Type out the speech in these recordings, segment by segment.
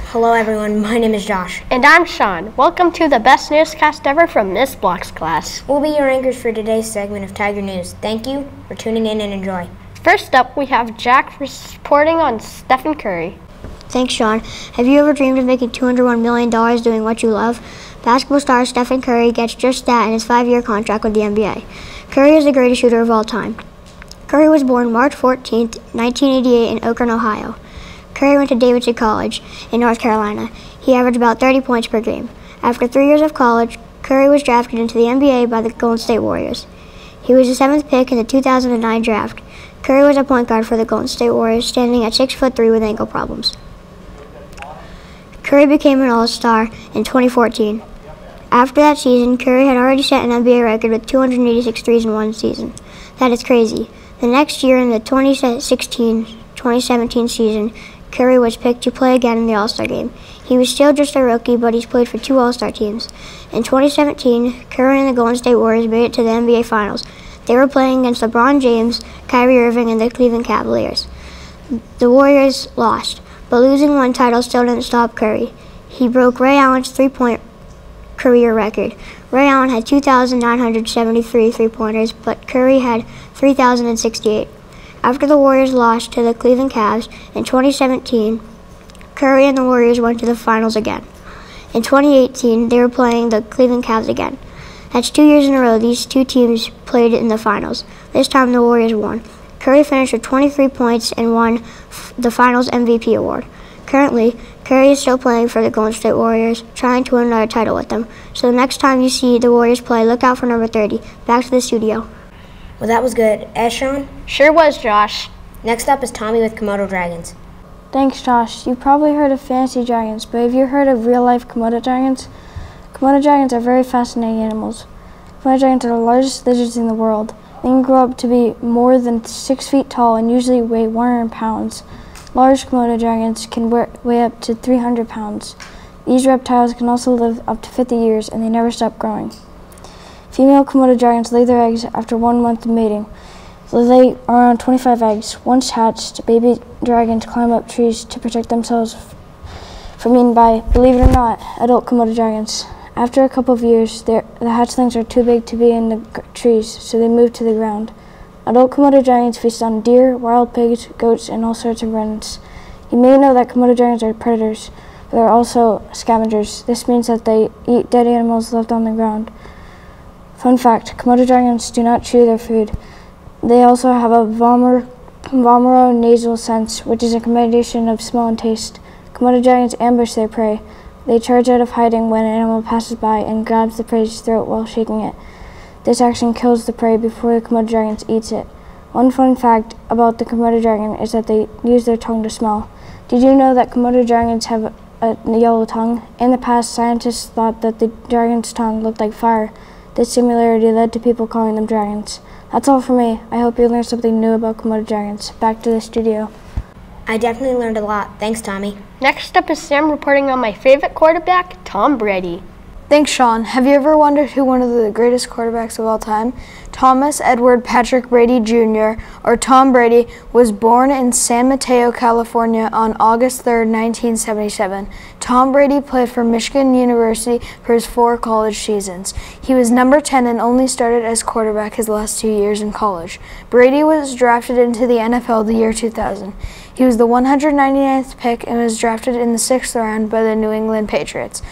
Hello everyone, my name is Josh. And I'm Sean. Welcome to the best newscast ever from Miss Block's class. We'll be your anchors for today's segment of Tiger News. Thank you for tuning in and enjoy. First up, we have Jack reporting on Stephen Curry. Thanks, Sean. Have you ever dreamed of making $201 million doing what you love? Basketball star Stephen Curry gets just that in his 5-year contract with the NBA. Curry is the greatest shooter of all time. Curry was born March 14, 1988 in Akron, Ohio. Curry went to Davidson College in North Carolina. He averaged about 30 points per game. After 3 years of college, Curry was drafted into the NBA by the Golden State Warriors. He was the 7th pick in the 2009 draft. Curry was a point guard for the Golden State Warriors, standing at 6'3" with ankle problems. Curry became an All-Star in 2014. After that season, Curry had already set an NBA record with 286 threes in one season. That is crazy. The next year, in the 2016-2017 season, Curry was picked to play again in the All-Star game. He was still just a rookie, but he's played for 2 All-Star teams. In 2017, Curry and the Golden State Warriors made it to the NBA Finals. They were playing against LeBron James, Kyrie Irving, and the Cleveland Cavaliers. The Warriors lost, but losing one title still didn't stop Curry. He broke Ray Allen's three-point career record. Ray Allen had 2,973 three-pointers, but Curry had 3,068. After the Warriors lost to the Cleveland Cavs in 2017, Curry and the Warriors went to the finals again. In 2018, they were playing the Cleveland Cavs again. That's 2 years in a row these two teams played in the finals. This time the Warriors won. Curry finished with 23 points and won the Finals MVP award. Currently, Curry is still playing for the Golden State Warriors, trying to win another title with them. So the next time you see the Warriors play, look out for number 30. Back to the studio. Well, that was good. Sean? Sure was, Josh. Next up is Tommy with Komodo dragons. Thanks, Josh. You've probably heard of fantasy dragons, but have you heard of real-life Komodo dragons? Komodo dragons are very fascinating animals. Komodo dragons are the largest lizards in the world. They can grow up to be more than 6 feet tall and usually weigh 100 pounds. Large Komodo dragons can weigh up to 300 pounds. These reptiles can also live up to 50 years, and they never stop growing. Female Komodo dragons lay their eggs after 1 month of mating. They lay around 25 eggs. Once hatched, baby dragons climb up trees to protect themselves from eaten by, believe it or not, adult Komodo dragons. After a couple of years, the hatchlings are too big to be in the trees, so they move to the ground. Adult Komodo dragons feast on deer, wild pigs, goats, and all sorts of rodents. You may know that Komodo dragons are predators, but they're also scavengers. This means that they eat dead animals left on the ground. Fun fact, Komodo dragons do not chew their food. They also have a vomeronasal sense, which is a combination of smell and taste. Komodo dragons ambush their prey. They charge out of hiding when an animal passes by and grabs the prey's throat while shaking it. This action kills the prey before the Komodo dragon eats it. One fun fact about the Komodo dragon is that they use their tongue to smell. Did you know that Komodo dragons have a yellow tongue? In the past, scientists thought that the dragon's tongue looked like fire. This similarity led to people calling them dragons. That's all for me. I hope you learned something new about Komodo dragons. Back to the studio. I definitely learned a lot. Thanks, Tommy. Next up is Sam reporting on my favorite quarterback, Tom Brady. Thanks, Sean. Have you ever wondered who one of the greatest quarterbacks of all time, Thomas Edward Patrick Brady Jr., or Tom Brady, was born in San Mateo, California on August 3, 1977. Tom Brady played for Michigan University for his 4 college seasons. He was number 10 and only started as quarterback his last 2 years in college. Brady was drafted into the NFL the year 2000. He was the 199th pick and was drafted in the 6th round by the New England Patriots.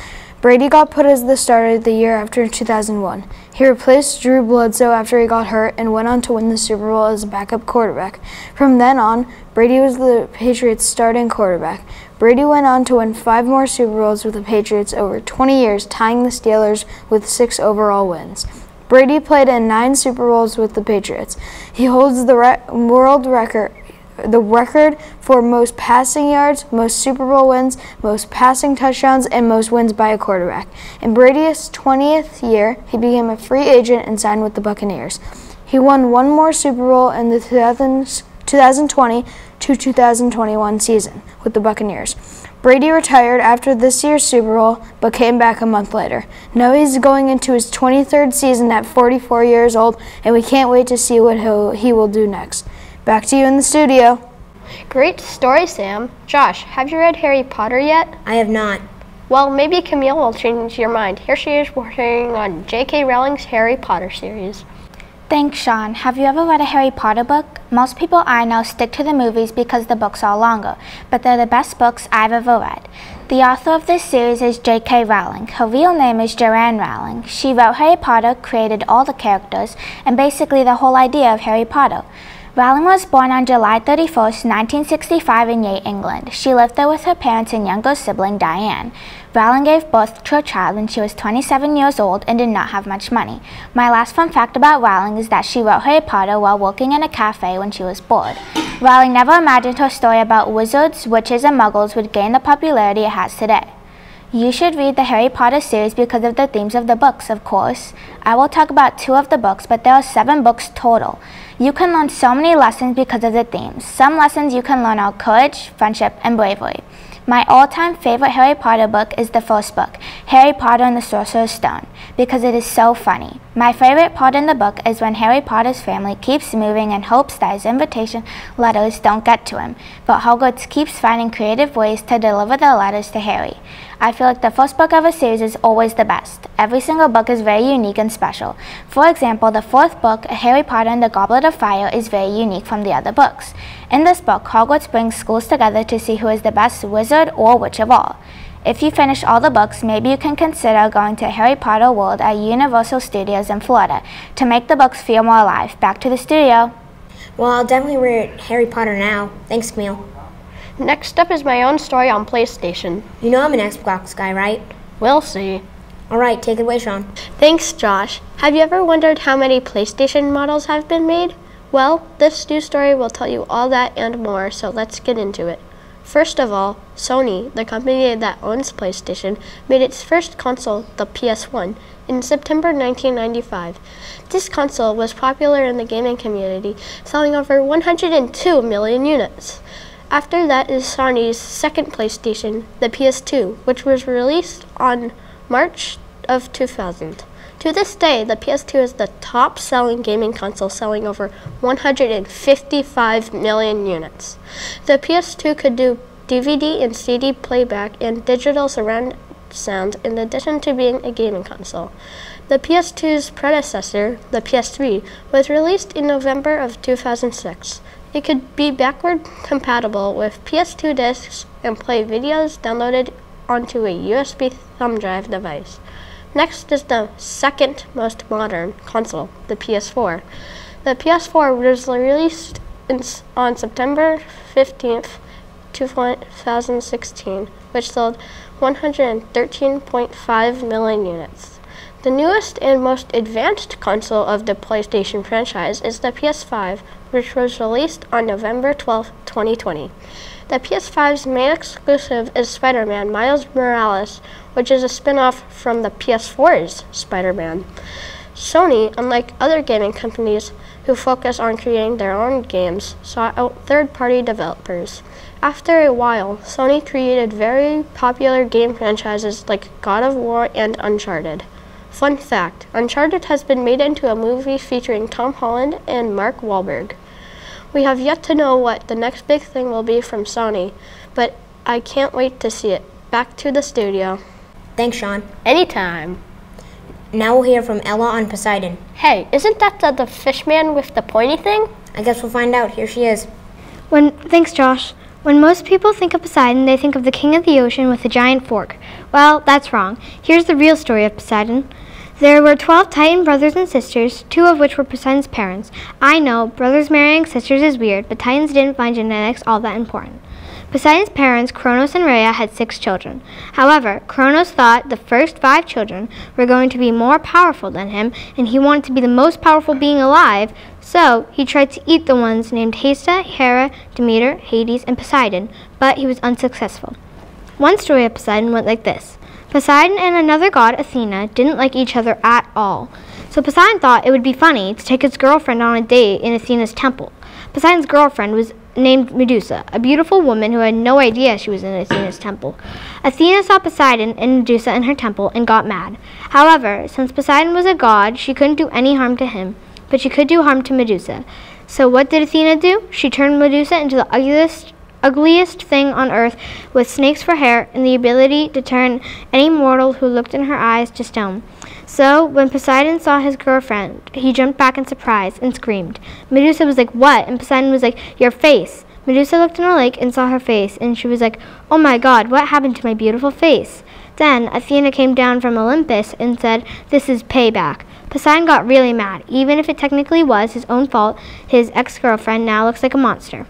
Brady got put as the starter the year after 2001. He replaced Drew Bledsoe after he got hurt and went on to win the Super Bowl as a backup quarterback. From then on, Brady was the Patriots' starting quarterback. Brady went on to win 5 more Super Bowls with the Patriots over 20 years, tying the Steelers with 6 overall wins. Brady played in 9 Super Bowls with the Patriots. He holds the world record the record for most passing yards, most Super Bowl wins, most passing touchdowns, and most wins by a quarterback. In Brady's 20th year, he became a free agent and signed with the Buccaneers. He won one more Super Bowl in the 2020 to 2021 season with the Buccaneers. Brady retired after this year's Super Bowl, but came back a month later. Now he's going into his 23rd season at 44 years old, and we can't wait to see what he will do next. Back to you in the studio. Great story, Sam. Josh, have you read Harry Potter yet? I have not. Well, maybe Camille will change your mind. Here she is working on J.K. Rowling's Harry Potter series. Thanks, Sean. Have you ever read a Harry Potter book? Most people I know stick to the movies because the books are longer, but they're the best books I've ever read. The author of this series is J.K. Rowling. Her real name is Joanne Rowling. She wrote Harry Potter, created all the characters, and basically the whole idea of Harry Potter. Rowling was born on July 31st, 1965 in Yate, England. She lived there with her parents and younger sibling, Diane. Rowling gave birth to a child when she was 27 years old and did not have much money. My last fun fact about Rowling is that she wrote Harry Potter while working in a cafe when she was bored. Rowling never imagined her story about wizards, witches, and muggles would gain the popularity it has today. You should read the Harry Potter series because of the themes of the books, of course. I will talk about 2 of the books, but there are 7 books total. You can learn so many lessons because of the themes. Some lessons you can learn are courage, friendship, and bravery. My all-time favorite Harry Potter book is the first book, Harry Potter and the Sorcerer's Stone, because it is so funny. My favorite part in the book is when Harry Potter's family keeps moving in hopes that his invitation letters don't get to him, but Hogwarts keeps finding creative ways to deliver the letters to Harry. I feel like the first book of a series is always the best. Every single book is very unique and special. For example, the 4th book, Harry Potter and the Goblet of Fire, is very unique from the other books. In this book, Hogwarts brings schools together to see who is the best wizard or witch of all. If you finish all the books, maybe you can consider going to Harry Potter World at Universal Studios in Florida to make the books feel more alive. Back to the studio. Well, I'll definitely read Harry Potter now. Thanks, Camille. Next up is my own story on PlayStation. You know I'm an Xbox guy, right? We'll see. All right, take it away, Sean. Thanks, Josh. Have you ever wondered how many PlayStation models have been made? Well, this news story will tell you all that and more, so let's get into it. First of all, Sony, the company that owns PlayStation, made its first console, the PS1, in September 1995. This console was popular in the gaming community, selling over 102 million units. After that is Sony's second PlayStation, the PS2, which was released on March of 2000. To this day, the PS2 is the top-selling gaming console, selling over 155 million units. The PS2 could do DVD and CD playback and digital surround sound in addition to being a gaming console. The PS2's predecessor, the PS3, was released in November of 2006. It could be backward compatible with PS2 discs and play videos downloaded onto a USB thumb drive device. Next is the second most modern console, the PS4. The PS4 was released on September 15th, 2016, which sold 113.5 million units. The newest and most advanced console of the PlayStation franchise is the PS5, which was released on November 12, 2020. The PS5's main exclusive is Spider-Man Miles Morales, which is a spin-off from the PS4's Spider-Man. Sony, unlike other gaming companies who focus on creating their own games, sought out third-party developers. After a while, Sony created very popular game franchises like God of War and Uncharted. Fun fact, Uncharted has been made into a movie featuring Tom Holland and Mark Wahlberg. We have yet to know what the next big thing will be from Sony, but I can't wait to see it. Back to the studio. Thanks, Sean. Anytime. Now we'll hear from Ella on Poseidon. Hey, isn't that the fish man with the pointy thing? I guess we'll find out. Here she is. Thanks, Josh. When most people think of Poseidon, they think of the king of the ocean with a giant fork. Well, that's wrong. Here's the real story of Poseidon. There were 12 Titan brothers and sisters, 2 of which were Poseidon's parents. I know, brothers marrying sisters is weird, but Titans didn't find genetics all that important. Poseidon's parents, Kronos and Rhea, had 6 children. However, Kronos thought the first 5 children were going to be more powerful than him, and he wanted to be the most powerful being alive, so he tried to eat the ones named Hesta, Hera, Demeter, Hades, and Poseidon, but he was unsuccessful. One story of Poseidon went like this. Poseidon and another god, Athena, didn't like each other at all. So Poseidon thought it would be funny to take his girlfriend on a date in Athena's temple. Poseidon's girlfriend was named Medusa, a beautiful woman who had no idea she was in Athena's temple. Athena saw Poseidon and Medusa in her temple and got mad. However, since Poseidon was a god, she couldn't do any harm to him, but she could do harm to Medusa. So what did Athena do? She turned Medusa into the ugliest thing on earth, with snakes for hair and the ability to turn any mortal who looked in her eyes to stone. So when Poseidon saw his girlfriend, he jumped back in surprise and screamed. Medusa was like, "What?" And Poseidon was like, "Your face." Medusa looked in the lake and saw her face, and she was like, "Oh my God, what happened to my beautiful face?" Then Athena came down from Olympus and said, "This is payback." Poseidon got really mad. Even if it technically was his own fault, his ex-girlfriend now looks like a monster.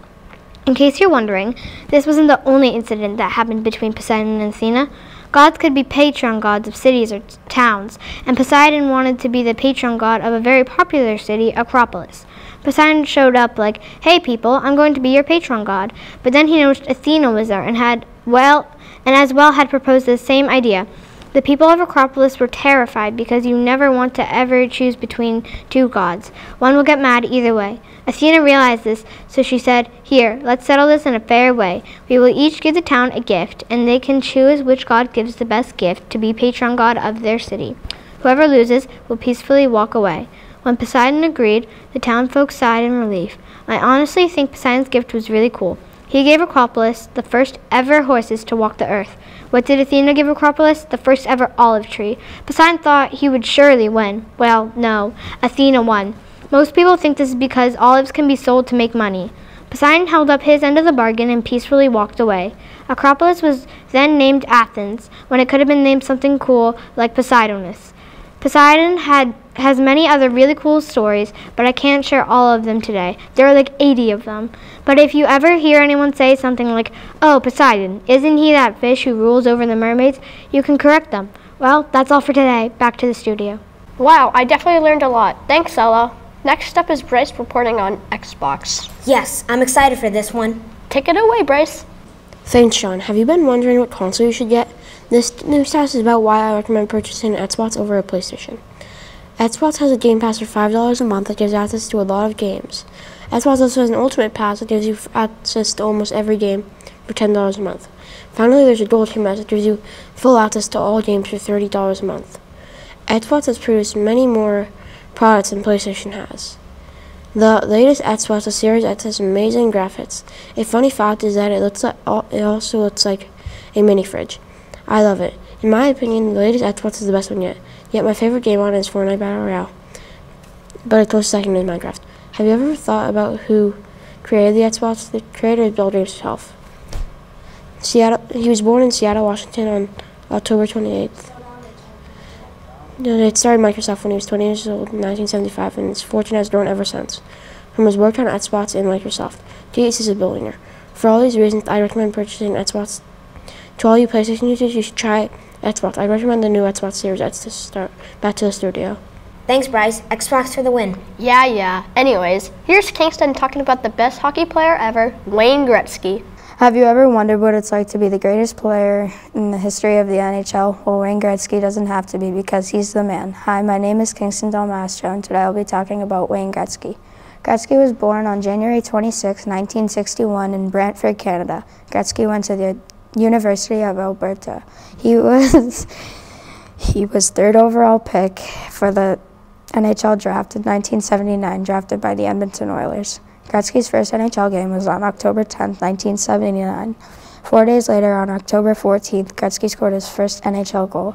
In case you're wondering, this wasn't the only incident that happened between Poseidon and Athena. Gods could be patron gods of cities or towns, and Poseidon wanted to be the patron god of a very popular city, Acropolis. Poseidon showed up like, "Hey people, I'm going to be your patron god." But then he noticed Athena was there and as well had proposed the same idea. The people of Acropolis were terrified because you never want to ever choose between 2 gods. One will get mad either way. Athena realized this, so she said, "Here, let's settle this in a fair way. We will each give the town a gift, and they can choose which god gives the best gift to be patron god of their city. Whoever loses will peacefully walk away." When Poseidon agreed, the town folk sighed in relief. I honestly think Poseidon's gift was really cool. He gave Acropolis the first ever horses to walk the earth. What did Athena give Acropolis? The first ever olive tree. Poseidon thought he would surely win. Well, no. Athena won. Most people think this is because olives can be sold to make money. Poseidon held up his end of the bargain and peacefully walked away. Acropolis was then named Athens, when it could have been named something cool like Poseidonus. Poseidon has many other really cool stories, but I can't share all of them today. There are like 80 of them. But if you ever hear anyone say something like, "Oh, Poseidon, isn't he that fish who rules over the mermaids?" you can correct them. Well, that's all for today. Back to the studio. Wow, I definitely learned a lot. Thanks, Ella. Next up is Bryce reporting on Xbox. Yes, I'm excited for this one. Take it away, Bryce. Thanks, Sean. Have you been wondering what console you should get? This newscast is about why I recommend purchasing an Xbox over a PlayStation. Xbox has a Game Pass for $5 a month that gives access to a lot of games. Xbox also has an Ultimate Pass that gives you access to almost every game for $10 a month. Finally, there's a Gold Tier Pass that gives you full access to all games for $30 a month. Xbox has produced many more products than PlayStation has. The latest Xbox, the Series X, has amazing graphics. A funny fact is that it also looks like a mini fridge. I love it. In my opinion, the latest Xbox is the best one yet. Yet my favorite game on it is Fortnite Battle Royale. But a close second is Minecraft. Have you ever thought about who created the Xbox? The creator is Bill Gates himself. He was born in Seattle, Washington on October 28th. It started Microsoft when he was 20 years old in 1975, and his fortune has grown ever since. From his work on Xbox and Microsoft, Gates is a billionaire. For all these reasons, I recommend purchasing Xbox. To all you PlayStation users, you should try Xbox. I recommend the new Xbox Series X to start. Back to the studio. Thanks, Bryce. Xbox for the win. Yeah. Anyways, here's Kingston talking about the best hockey player ever, Wayne Gretzky. Have you ever wondered what it's like to be the greatest player in the history of the NHL? Well, Wayne Gretzky doesn't have to be because he's the man. Hi, my name is Kingston Dalmastro, and today I'll be talking about Wayne Gretzky. Gretzky was born on January 26, 1961 in Brantford, Canada. Gretzky went to the University of Alberta. He was third overall pick for the NHL draft in 1979, drafted by the Edmonton Oilers. Gretzky's first NHL game was on October 10, 1979. 4 days later, on October 14th, Gretzky scored his first NHL goal.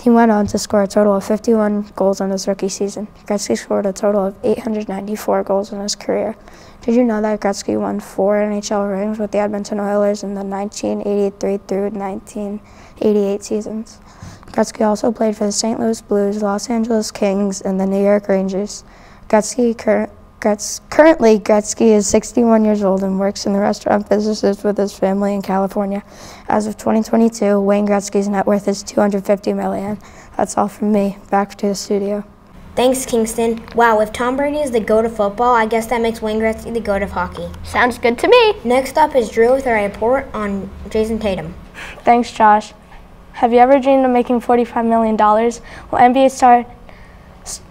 He went on to score a total of 51 goals in his rookie season. Gretzky scored a total of 894 goals in his career. Did you know that Gretzky won 4 NHL rings with the Edmonton Oilers in the 1983 through 1988 seasons? Gretzky also played for the St. Louis Blues, Los Angeles Kings, and the New York Rangers. Gretzky Currently, Gretzky is 61 years old and works in the restaurant businesses with his family in California. As of 2022, Wayne Gretzky's net worth is $250 million. That's all from me. Back to the studio. Thanks, Kingston. Wow, if Tom Brady is the GOAT of football, I guess that makes Wayne Gretzky the GOAT of hockey. Sounds good to me. Next up is Drew with a report on Jason Tatum. Thanks, Josh. Have you ever dreamed of making $45 million? Well, NBA star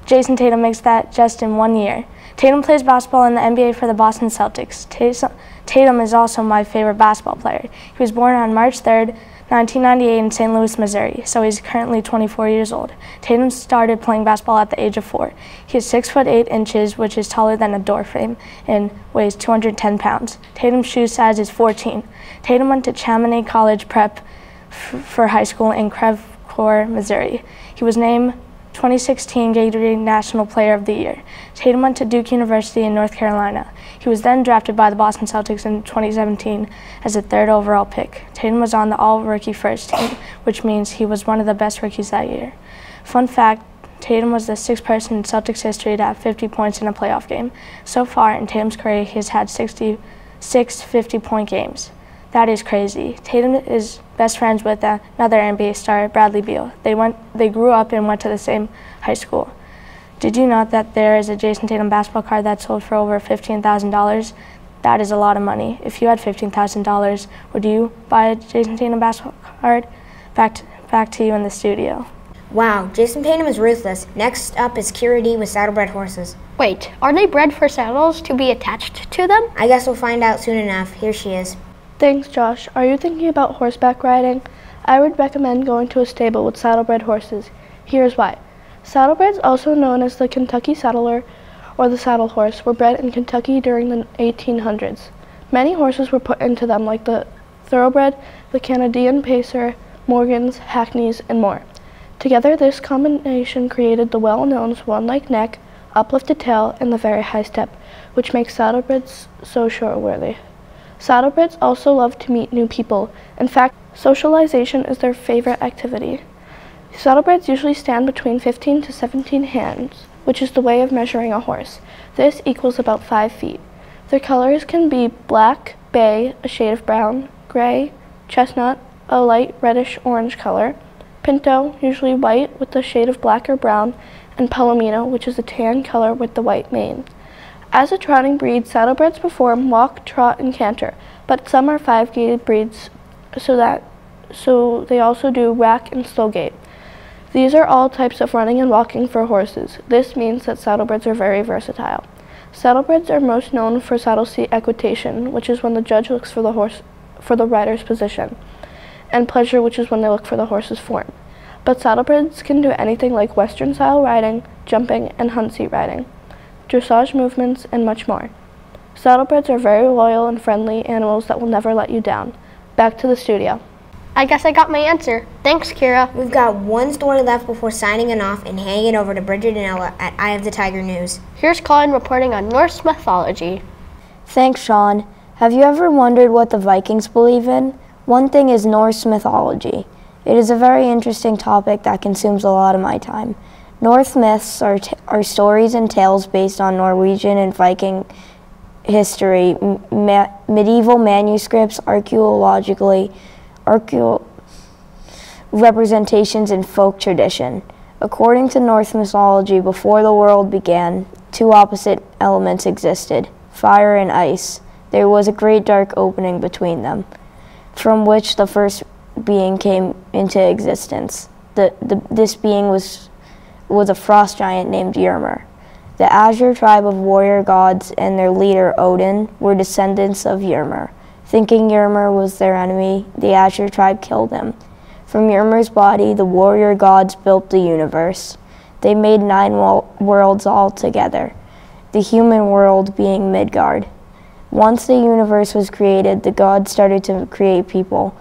Jason Tatum makes that just in 1 year. Tatum plays basketball in the NBA for the Boston Celtics. Tatum is also my favorite basketball player. He was born on March 3rd, 1998 in St. Louis, Missouri, so he's currently 24 years old. Tatum started playing basketball at the age of 4. He is 6'8", which is taller than a door frame, and weighs 210 pounds. Tatum's shoe size is 14. Tatum went to Chamonix College Prep for high school in Creve-Coeur, Missouri. He was named 2016 Gatorade National Player of the Year. Tatum went to Duke University in North Carolina. He was then drafted by the Boston Celtics in 2017 as a 3rd overall pick. Tatum was on the all-rookie first team, which means he was one of the best rookies that year. Fun fact, Tatum was the 6th person in Celtics history to have 50 points in a playoff game. So far in Tatum's career, he has had 66 50-point games. That is crazy. Tatum is best friends with another NBA star, Bradley Beal. They grew up and went to the same high school. Did you know that there is a Jason Tatum basketball card that sold for over $15,000? That is a lot of money. If you had $15,000, would you buy a Jason Tatum basketball card? Back to you in the studio. Wow, Jason Tatum is ruthless. Next up is Kira D with saddlebred horses. Wait, are they bred for saddles to be attached to them? I guess we'll find out soon enough. Here she is. Thanks, Josh. Are you thinking about horseback riding? I would recommend going to a stable with saddlebred horses. Here's why. Saddlebreds, also known as the Kentucky Saddler or the saddle horse, were bred in Kentucky during the 1800s. Many horses were put into them, like the thoroughbred, the Canadian Pacer, Morgans, Hackneys, and more. Together, this combination created the well-known swan-like neck, uplifted tail, and the very high step, which makes saddlebreds so show-worthy. Saddlebreds also love to meet new people. In fact, socialization is their favorite activity. Saddlebreds usually stand between 15 to 17 hands, which is the way of measuring a horse. This equals about 5 feet. Their colors can be black, bay, a shade of brown, gray, chestnut, a light reddish-orange color, pinto, usually white with a shade of black or brown, and palomino, which is a tan color with the white mane. As a trotting breed, saddlebreds perform walk, trot, and canter, but some are 5-gaited breeds, so they also do rack and slow gait. These are all types of running and walking for horses. This means that saddlebreds are very versatile. Saddlebreds are most known for saddle seat equitation, which is when the judge looks for the rider's position, and pleasure, which is when they look for the horse's form. But saddlebreds can do anything like Western-style riding, jumping, and hunt seat riding, dressage movements, and much more. Saddlebreds are very loyal and friendly animals that will never let you down. Back to the studio. I guess I got my answer. Thanks, Kira. We've got one story left before signing it off and handing it over to Bridget and Ella at Eye of the Tiger News. Here's Colin reporting on Norse mythology. Thanks, Sean. Have you ever wondered what the Vikings believe in? One thing is Norse mythology. It is a very interesting topic that consumes a lot of my time. Norse myths are stories and tales based on Norwegian and Viking history, medieval manuscripts, archaeological representations, and folk tradition. According to Norse mythology, before the world began, 2 opposite elements existed, fire and ice. There was a great dark opening between them, from which the first being came into existence. This being was a frost giant named Ymir. The Azure tribe of warrior gods and their leader, Odin, were descendants of Ymir. Thinking Ymir was their enemy, the Azure tribe killed him. From Ymir's body, the warrior gods built the universe. They made 9 worlds altogether, the human world being Midgard. Once the universe was created, the gods started to create people.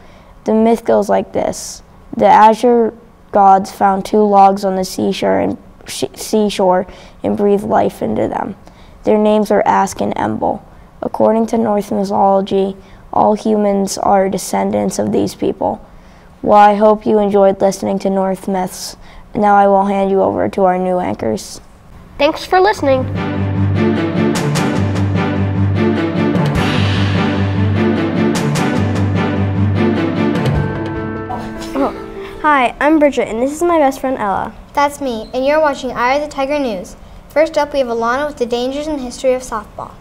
The myth goes like this. The Azure gods found 2 logs on the seashore and breathed life into them. Their names are Ask and Embel. According to Norse mythology, all humans are descendants of these people. Well, I hope you enjoyed listening to Norse myths. Now I will hand you over to our new anchors. Thanks for listening. Hi, I'm Bridget, and this is my best friend Ella. That's me, and you're watching Eye of the Tiger News. First up, we have Alana with the dangers and history of softball.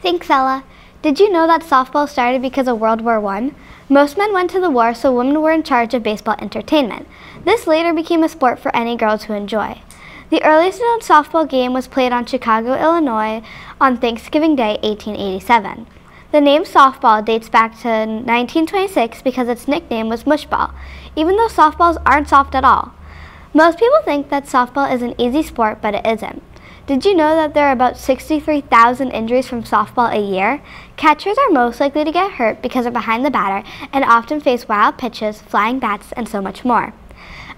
Thanks, Ella. Did you know that softball started because of World War I? Most men went to the war, so women were in charge of baseball entertainment. This later became a sport for any girl to enjoy. The earliest known softball game was played on Chicago, Illinois on Thanksgiving Day, 1887. The name softball dates back to 1926 because its nickname was mushball, even though softballs aren't soft at all. Most people think that softball is an easy sport, but it isn't. Did you know that there are about 63,000 injuries from softball a year? Catchers are most likely to get hurt because they're behind the batter and often face wild pitches, flying bats, and so much more.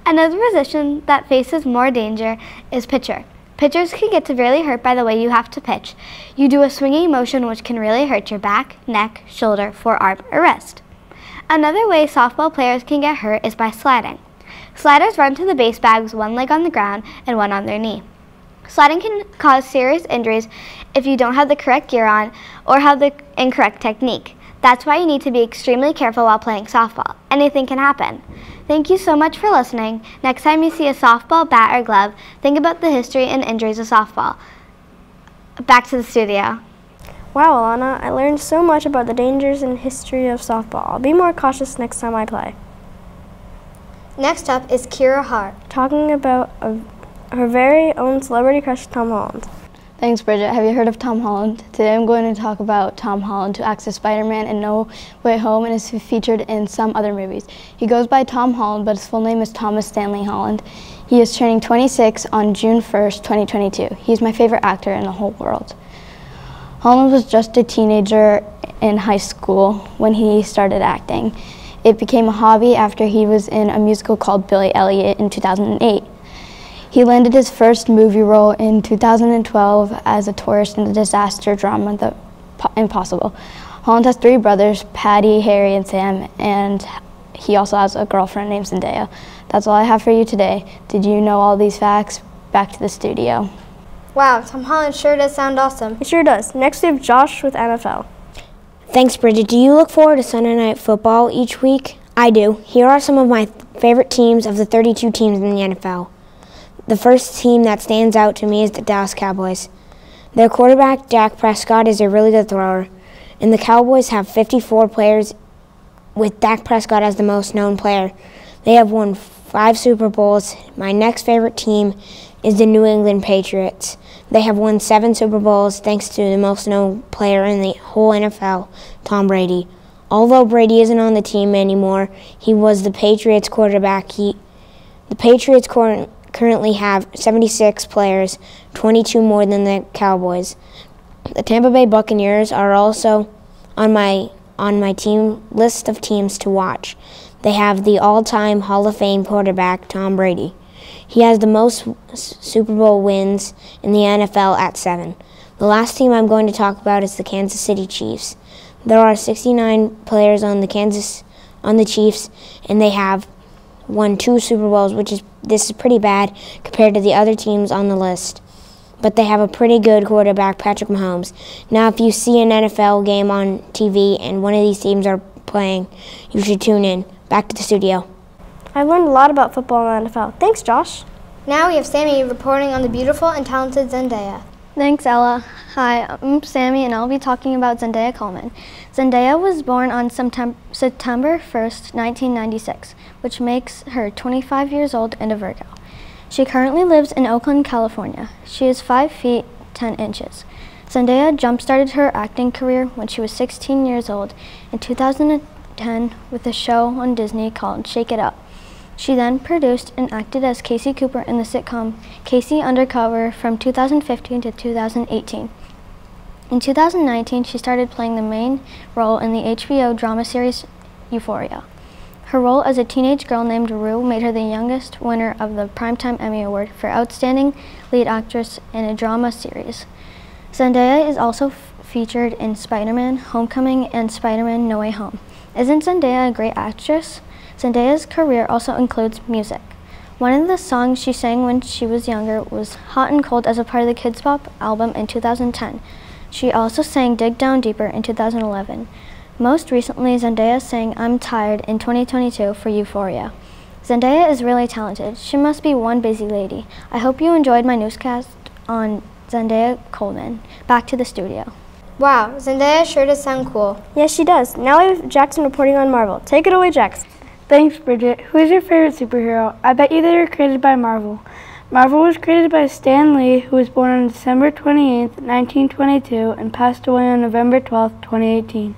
Another position that faces more danger is pitcher. Pitchers can get severely hurt by the way you have to pitch. You do a swinging motion which can really hurt your back, neck, shoulder, forearm, or wrist. Another way softball players can get hurt is by sliding. Sliders run to the base bags, one leg on the ground and one on their knee. Sliding can cause serious injuries if you don't have the correct gear on or have the incorrect technique. That's why you need to be extremely careful while playing softball. Anything can happen. Thank you so much for listening. Next time you see a softball bat or glove, think about the history and injuries of softball. Back to the studio. Wow, Alana, I learned so much about the dangers and history of softball. I'll be more cautious next time I play. Next up is Kira Hart, talking about her very own celebrity crush, Tom Holland. Thanks, Bridget. Have you heard of Tom Holland? Today I'm going to talk about Tom Holland, who acts as Spider-Man in No Way Home and is featured in some other movies. He goes by Tom Holland, but his full name is Thomas Stanley Holland. He is turning 26 on June 1st, 2022. He's my favorite actor in the whole world. Holland was just a teenager in high school when he started acting. It became a hobby after he was in a musical called Billy Elliot in 2008. He landed his first movie role in 2012 as a tourist in the disaster drama The Impossible. Holland has 3 brothers, Patty, Harry, and Sam, and he also has a girlfriend named Zendaya. That's all I have for you today. Did you know all these facts? Back to the studio. Wow, Tom Holland sure does sound awesome. It sure does. Next we have Josh with NFL. Thanks, Bridget. Do you look forward to Sunday Night Football each week? I do. Here are some of my favorite teams of the 32 teams in the NFL. The first team that stands out to me is the Dallas Cowboys. Their quarterback, Dak Prescott, is a really good thrower, and the Cowboys have 54 players with Dak Prescott as the most known player. They have won 5 Super Bowls. My next favorite team is the New England Patriots. They have won 7 Super Bowls thanks to the most known player in the whole NFL, Tom Brady. Although Brady isn't on the team anymore, he was the Patriots quarterback. The Patriots currently have 76 players, 22 more than the Cowboys. The Tampa Bay Buccaneers are also on my team list of teams to watch. They have the all-time Hall of Fame quarterback, Tom Brady. He has the most Super Bowl wins in the NFL at 7. The last team I'm going to talk about is the Kansas City Chiefs. There are 69 players on the Chiefs, and they have won 2 Super Bowls, this is pretty bad compared to the other teams on the list. But they have a pretty good quarterback, Patrick Mahomes. Now, if you see an NFL game on TV and one of these teams are playing, you should tune in. Back to the studio. I've learned a lot about football and NFL. Thanks, Josh. Now we have Sammy reporting on the beautiful and talented Zendaya. Thanks, Ella. Hi, I'm Sammy, and I'll be talking about Zendaya Coleman. Zendaya was born on September 1st, 1996, which makes her 25 years old and a Virgo. She currently lives in Oakland, California. She is 5 feet 10 inches. Zendaya jump-started her acting career when she was 16 years old in 2010 with a show on Disney called Shake It Up. She then produced and acted as Casey Cooper in the sitcom Casey Undercover from 2015 to 2018. In 2019, she started playing the main role in the HBO drama series Euphoria. Her role as a teenage girl named Rue made her the youngest winner of the Primetime Emmy Award for Outstanding Lead Actress in a Drama Series. Zendaya is also featured in Spider-Man Homecoming and Spider-Man No Way Home. Isn't Zendaya a great actress? Zendaya's career also includes music. One of the songs she sang when she was younger was Hot and Cold as a part of the Kids Bop album in 2010. She also sang Dig Down Deeper in 2011. Most recently, Zendaya sang I'm Tired in 2022 for Euphoria. Zendaya is really talented. She must be one busy lady. I hope you enjoyed my newscast on Zendaya Coleman. Back to the studio. Wow, Zendaya sure does sound cool. Yes, she does. Now we have Jackson reporting on Marvel. Take it away, Jackson. Thanks, Bridget. Who is your favorite superhero? I bet you they were created by Marvel. Marvel was created by Stan Lee, who was born on December 28, 1922, and passed away on November 12, 2018.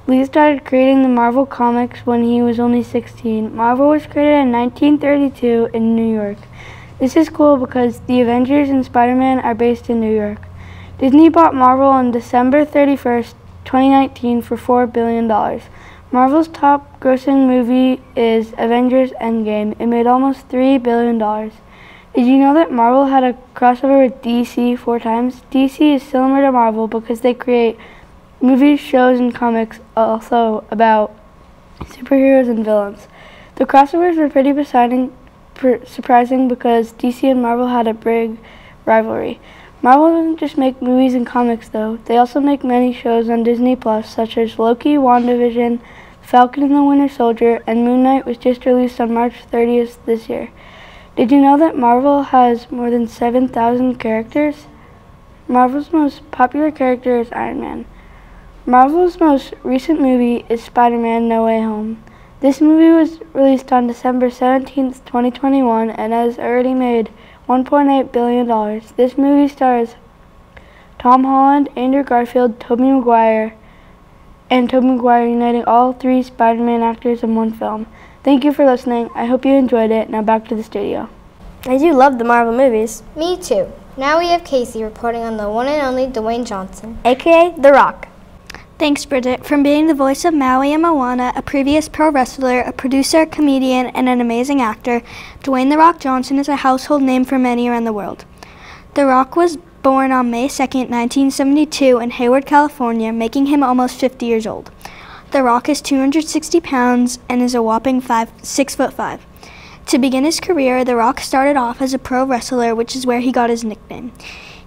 Lee started creating the Marvel comics when he was only 16. Marvel was created in 1932 in New York. This is cool because the Avengers and Spider-Man are based in New York. Disney bought Marvel on December 31st, 2019 for $4 billion. Marvel's top grossing movie is Avengers Endgame. It made almost $3 billion. Did you know that Marvel had a crossover with DC 4 times? DC is similar to Marvel because they create movies, shows, and comics also about superheroes and villains. The crossovers were pretty surprising because DC and Marvel had a big rivalry. Marvel doesn't just make movies and comics though. They also make many shows on Disney Plus such as Loki, WandaVision, Falcon and the Winter Soldier, and Moon Knight was just released on March 30th this year. Did you know that Marvel has more than 7,000 characters? Marvel's most popular character is Iron Man. Marvel's most recent movie is Spider-Man No Way Home. This movie was released on December 17, 2021 and has already made $1.8 billion. This movie stars Tom Holland, Andrew Garfield, Tobey Maguire uniting all 3 Spider-Man actors in one film. Thank you for listening. I hope you enjoyed it. Now back to the studio. I do love the Marvel movies. Me too. Now we have Casey reporting on the one and only Dwayne Johnson, aka The Rock. Thanks, Bridget. From being the voice of Maui and Moana, a previous pro wrestler, a producer, comedian, and an amazing actor, Dwayne "The Rock" Johnson is a household name for many around the world. The Rock was born on May 2, 1972 in Hayward, California, making him almost 50 years old. The Rock is 260 pounds and is a whopping 6'5". To begin his career, The Rock started off as a pro wrestler, which is where he got his nickname.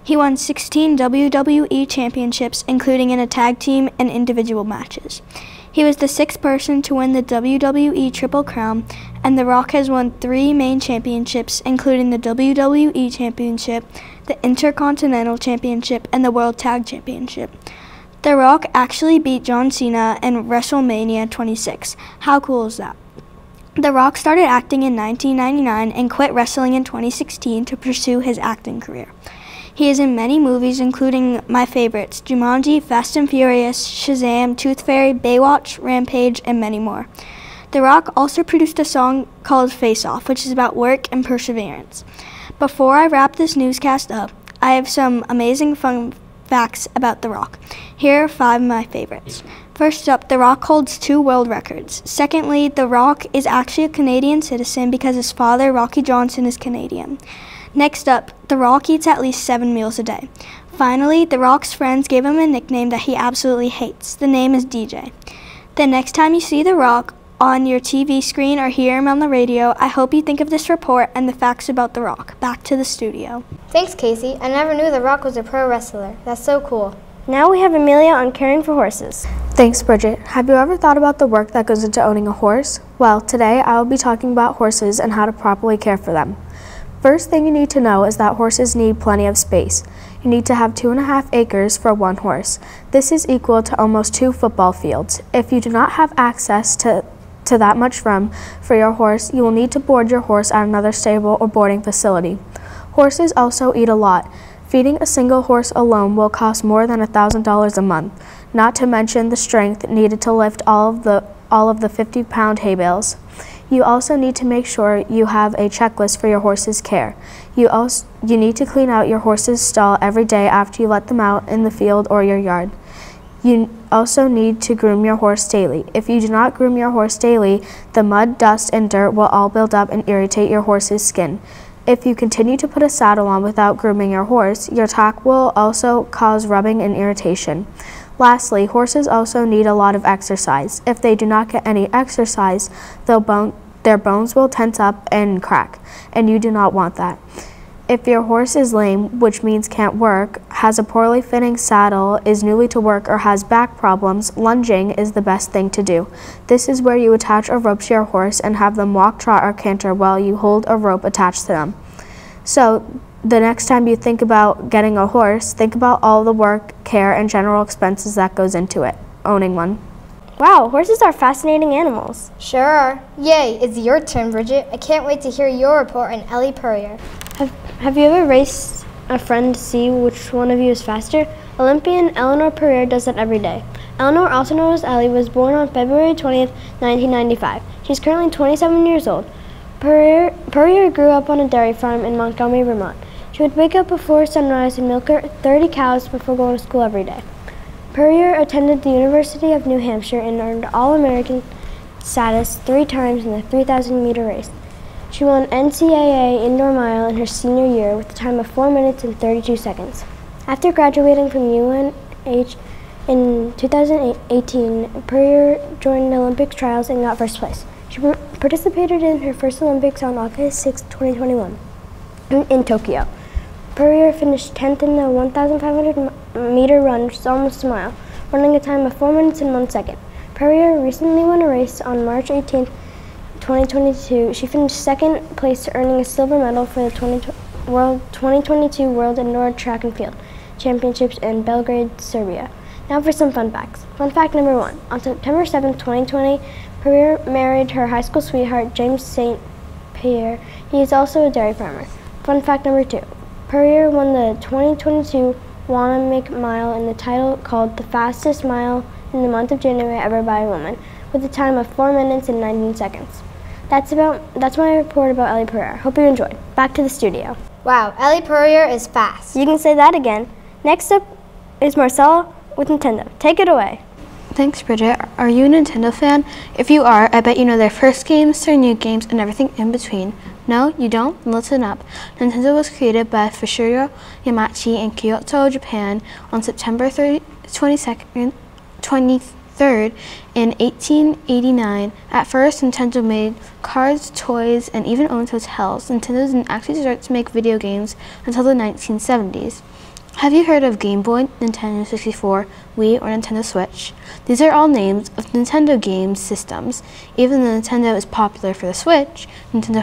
He won 16 WWE championships, including in a tag team and individual matches. He was the 6th person to win the WWE Triple Crown, and The Rock has won 3 main championships, including the WWE Championship, the Intercontinental Championship, and the World Tag Championship. The Rock actually beat John Cena in WrestleMania 26. How cool is that? The Rock started acting in 1999 and quit wrestling in 2016 to pursue his acting career. He is in many movies, including my favorites, Jumanji, Fast and Furious, Shazam, Tooth Fairy, Baywatch, Rampage, and many more. The Rock also produced a song called Face Off, which is about work and perseverance. Before I wrap this newscast up, I have some amazing fun facts about The Rock. Here are 5 of my favorites. First up, The Rock holds 2 world records. Secondly, The Rock is actually a Canadian citizen because his father, Rocky Johnson, is Canadian. Next up, The Rock eats at least 7 meals a day. Finally, The Rock's friends gave him a nickname that he absolutely hates. The name is DJ. The next time you see The Rock on your TV screen or hear him on the radio, I hope you think of this report and the facts about The Rock. Back to the studio. Thanks, Casey. I never knew The Rock was a pro wrestler. That's so cool. Now we have Amelia on caring for horses. Thanks, Bridget. Have you ever thought about the work that goes into owning a horse? Well, today I will be talking about horses and how to properly care for them. First thing you need to know is that horses need plenty of space. You need to have 2.5 acres for one horse. This is equal to almost 2 football fields. If you do not have access to that much room for your horse, you will need to board your horse at another stable or boarding facility. Horses also eat a lot. Feeding a single horse alone will cost more than $1,000 a month, not to mention the strength needed to lift all of the 50-pound hay bales. You also need to make sure you have a checklist for your horse's care. You need to clean out your horse's stall every day after you let them out in the field or your yard. You also need to groom your horse daily. If you do not groom your horse daily, the mud, dust, and dirt will all build up and irritate your horse's skin. If you continue to put a saddle on without grooming your horse, your tack will also cause rubbing and irritation. Lastly, horses also need a lot of exercise. If they do not get any exercise, their bones will tense up and crack, and you do not want that. If your horse is lame, which means can't work, has a poorly fitting saddle, is newly to work, or has back problems, lunging is the best thing to do. This is where you attach a rope to your horse and have them walk, trot, or canter while you hold a rope attached to them. So, the next time you think about getting a horse, think about all the work, care, and general expenses that goes into it, owning one. Wow, horses are fascinating animals. Sure are. Yay, it's your turn, Bridget. I can't wait to hear your report on Ellie Purrier. Have you ever raced a friend to see which one of you is faster? Olympian Eleanor Purrier does that every day. Eleanor, also known as Ellie, was born on February 20th, 1995. She's currently 27 years old. Purrier grew up on a dairy farm in Montgomery, Vermont. She would wake up before sunrise and milk her 30 cows before going to school every day. Purrier attended the University of New Hampshire and earned All-American status 3 times in the 3,000-meter race. She won NCAA Indoor Mile in her senior year with a time of 4 minutes and 32 seconds. After graduating from UNH in 2018, Purrier joined the Olympic trials and got first place. She participated in her first Olympics on August 6, 2021 in Tokyo. Purrier finished 10th in the 1,500-meter run, which is almost a mile, running a time of 4 minutes and 1 second. Purrier recently won a race on March 18, 2022. She finished second place, earning a silver medal for the 2022 World Indoor Track and Field Championships in Belgrade, Serbia. Now for some fun facts. Fun fact number 1. On September 7, 2020, Purrier married her high school sweetheart, James St. Pierre. He is also a dairy farmer. Fun fact number 2. Purrier won the 2022 Wanamac Mile in the title called the fastest mile in the month of January ever by a woman, with a time of 4 minutes and 19 seconds. That's my report about Ellie Purrier. Hope you enjoyed. Back to the studio. Wow, Ellie Purrier is fast. You can say that again. Next up is Marcella with Nintendo. Take it away. Thanks, Bridget. Are you a Nintendo fan? If you are, I bet you know their first games, their new games, and everything in between. No, you don't? Listen up. Nintendo was created by Fushiro Yamachi in Kyoto, Japan on September 23rd in 1889. At first, Nintendo made cars, toys, and even owned hotels. Nintendo didn't actually start to make video games until the 1970s. Have you heard of Game Boy, Nintendo 64, Wii, or Nintendo Switch? These are all names of Nintendo game systems. Even though Nintendo is popular for the Switch, Nintendo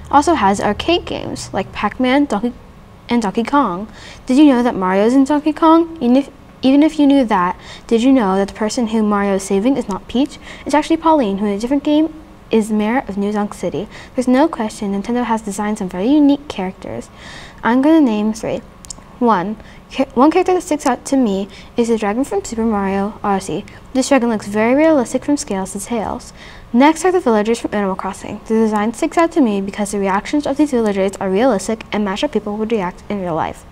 also has arcade games like Pac-Man, and Donkey Kong. Did you know that Mario is in Donkey Kong? Even if you knew that, did you know that the person who Mario is saving is not Peach? It's actually Pauline, who in a different game is mayor of New Donk City. There's no question Nintendo has designed some very unique characters. I'm going to name 3. One character that sticks out to me is the dragon from Super Mario Odyssey. This dragon looks very realistic from scales to tails. Next are the villagers from Animal Crossing. The design sticks out to me because the reactions of these villagers are realistic and match how people would react in real life.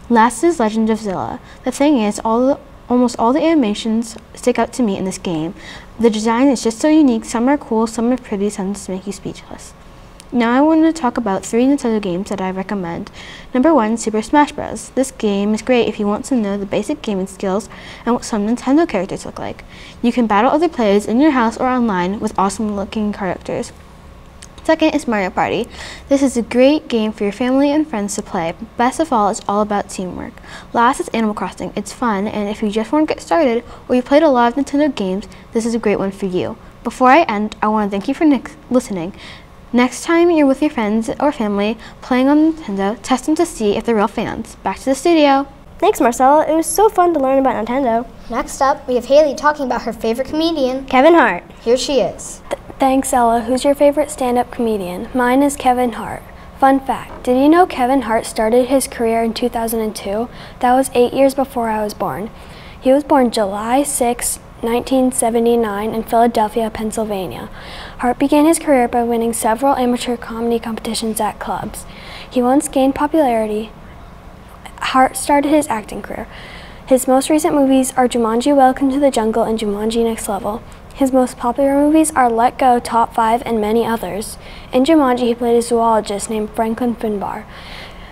Last is Legend of Zelda. The thing is, almost all the animations stick out to me in this game. The design is just so unique. Some are cool, some are pretty, some just make you speechless. Now I want to talk about 3 Nintendo games that I recommend. Number 1, Super Smash Bros. This game is great if you want to know the basic gaming skills and what some Nintendo characters look like. You can battle other players in your house or online with awesome looking characters. Second is Mario Party. This is a great game for your family and friends to play. Best of all, it's all about teamwork. Last is Animal Crossing. It's fun, and if you just want to get started or you played a lot of Nintendo games, this is a great one for you. Before I end, I want to thank you for listening. Next time you're with your friends or family playing on Nintendo, test them to see if they're real fans. Back to the studio. Thanks, Marcella. It was so fun to learn about Nintendo. Next up, we have Haley talking about her favorite comedian, Kevin Hart. Here she is. Thanks, Ella. Who's your favorite stand-up comedian? Mine is Kevin Hart. Fun fact, did you know Kevin Hart started his career in 2002? That was 8 years before I was born. He was born July 6, 1979 in Philadelphia, Pennsylvania. Hart began his career by winning several amateur comedy competitions at clubs. He once gained popularity. Hart started his acting career. His most recent movies are Jumanji: Welcome to the Jungle and Jumanji: Next Level. His most popular movies are Let Go, Top 5, and many others. In Jumanji, he played a zoologist named Franklin Finbar.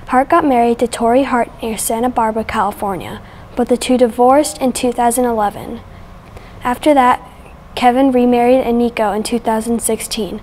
Hart got married to Tori Hart near Santa Barbara, California, but the two divorced in 2011. After that, Kevin remarried Aniko in 2016.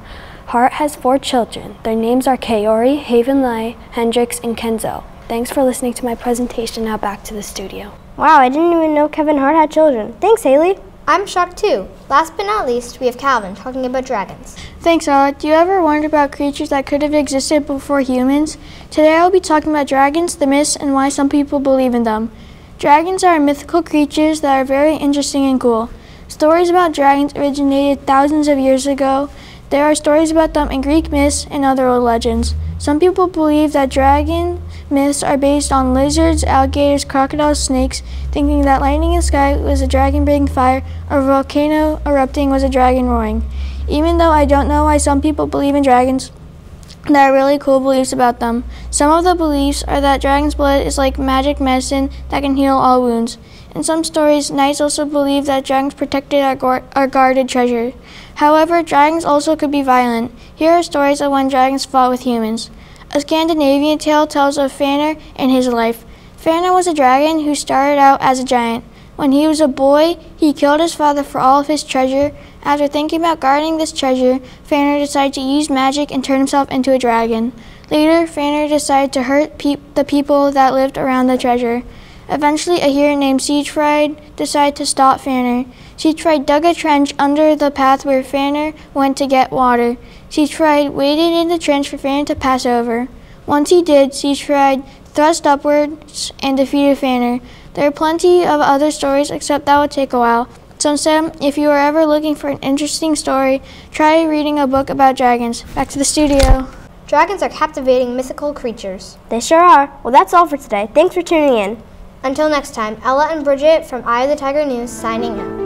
Hart has 4 children. Their names are Kaori, Havenlai, Hendrix, and Kenzo. Thanks for listening to my presentation. Now back to the studio. Wow, I didn't even know Kevin Hart had children. Thanks, Haley. I'm shocked too. Last but not least, we have Calvin talking about dragons. Thanks, Ella. Do you ever wonder about creatures that could have existed before humans? Today I will be talking about dragons, the myths, and why some people believe in them. Dragons are mythical creatures that are very interesting and cool. Stories about dragons originated thousands of years ago. There are stories about them in Greek myths and other old legends. Some people believe that dragon myths are based on lizards, alligators, crocodiles, snakes, thinking that lightning in the sky was a dragon breathing fire or a volcano erupting was a dragon roaring. Even though I don't know why some people believe in dragons, there are really cool beliefs about them. Some of the beliefs are that dragon's blood is like magic medicine that can heal all wounds. In some stories, knights also believe that dragons protected our guarded treasure. However, dragons also could be violent. Here are stories of when dragons fought with humans. A Scandinavian tale tells of Fëanor and his life. Fëanor was a dragon who started out as a giant. When he was a boy, he killed his father for all of his treasure. After thinking about guarding this treasure, Fëanor decided to use magic and turn himself into a dragon. Later, Fëanor decided to hurt the people that lived around the treasure. Eventually, a hero named Siegfried decided to stop Fëanor. Siegfried dug a trench under the path where Fëanor went to get water. Siegfried waited in the trench for Fëanor to pass over. Once he did, Siegfried thrust upwards and defeated Fëanor. There are plenty of other stories, except that would take a while. So instead, if you are ever looking for an interesting story, try reading a book about dragons. Back to the studio. Dragons are captivating mythical creatures. They sure are. Well, that's all for today. Thanks for tuning in. Until next time, Ella and Bridget from Eye of the Tiger News signing out.